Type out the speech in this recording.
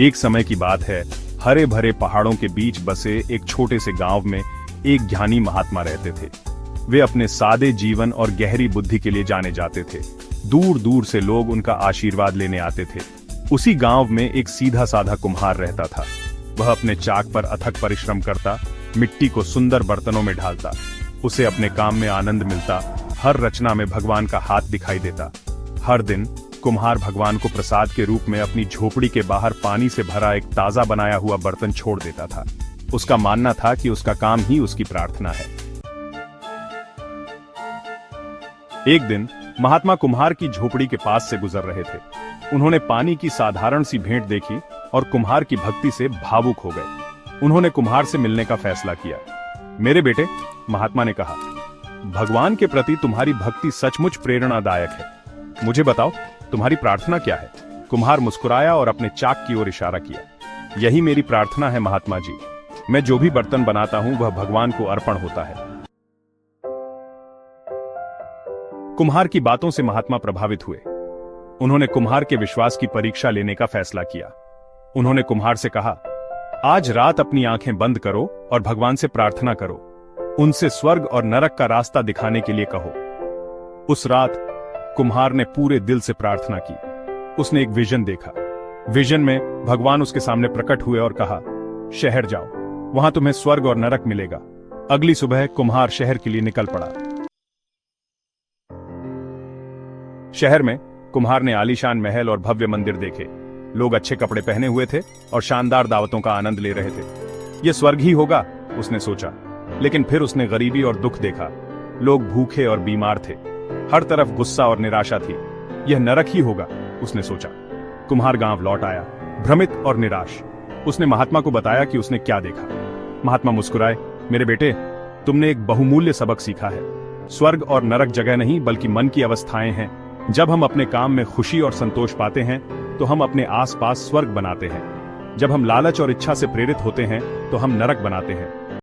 एक समय की बात है, हरे भरे पहाड़ों के बीच बसे एक छोटे से गांव में एक ज्ञानी महात्मा रहते थे। वे अपने सादे जीवन और गहरी बुद्धि के लिए जाने जाते थे। दूर दूर से लोग उनका आशीर्वाद लेने आते थे। उसी गांव में एक सीधा साधा कुम्हार रहता था। वह अपने चाक पर अथक परिश्रम करता, मिट्टी को सुंदर बर्तनों में ढालता। उसे अपने काम में आनंद मिलता, हर रचना में भगवान का हाथ दिखाई देता। हर दिन कुम्हार भगवान को प्रसाद के रूप में अपनी झोपड़ी के बाहर पानी से भरा एक ताजा बनाया हुआ बर्तन छोड़ देता था। उसका मानना था कि उसका काम ही उसकी प्रार्थना है। एक दिन महात्मा कुम्हार की झोपड़ी के पास से गुजर रहे थे। उन्होंने पानी की साधारण सी भेंट देखी और कुम्हार की भक्ति से भावुक हो गए। उन्होंने कुम्हार से मिलने का फैसला किया। मेरे बेटे, महात्मा ने कहा, भगवान के प्रति तुम्हारी भक्ति सचमुच प्रेरणादायक है। मुझे बताओ, तुम्हारी प्रार्थना क्या है? कुम्हार मुस्कुराया और अपने चाक की ओर इशारा किया। यही मेरी प्रार्थना है महात्मा जी। मैं जो भी बर्तन बनाता हूं वह भगवान को अर्पण होता है। कुम्हार की बातों से महात्मा प्रभावित हुए। उन्होंने कुम्हार के विश्वास की परीक्षा लेने का फैसला किया। उन्होंने कुम्हार से कहा, आज रात अपनी आंखें बंद करो और भगवान से प्रार्थना करो। उनसे स्वर्ग और नरक का रास्ता दिखाने के लिए कहो। उस रात कुम्हार ने पूरे दिल से प्रार्थना की। उसने एक विजन देखा। विजन में भगवान उसके सामने प्रकट हुए और कहा, शहर जाओ, वहां तुम्हें स्वर्ग और नरक मिलेगा। अगली सुबह कुम्हार शहर के लिए निकल पड़ा। शहर में कुम्हार ने आलीशान महल और भव्य मंदिर देखे। लोग अच्छे कपड़े पहने हुए थे और शानदार दावतों का आनंद ले रहे थे। यह स्वर्ग ही होगा, उसने सोचा। लेकिन फिर उसने गरीबी और दुख देखा। लोग भूखे और बीमार थे। हर तरफ गुस्सा और निराशा थी। यह नरक ही होगा, उसने सोचा। कुम्हार गांव लौट आया, भ्रमित और निराश। उसने महात्मा को बताया कि उसने क्या देखा। महात्मा मुस्कुराए, मेरे बेटे, तुमने एक बहुमूल्य सबक सीखा है। स्वर्ग और नरक जगह नहीं, बल्कि मन की अवस्थाएं हैं। जब हम अपने काम में खुशी और संतोष पाते हैं तो हम अपने आसपास स्वर्ग बनाते हैं। जब हम लालच और इच्छा से प्रेरित होते हैं तो हम नरक बनाते हैं।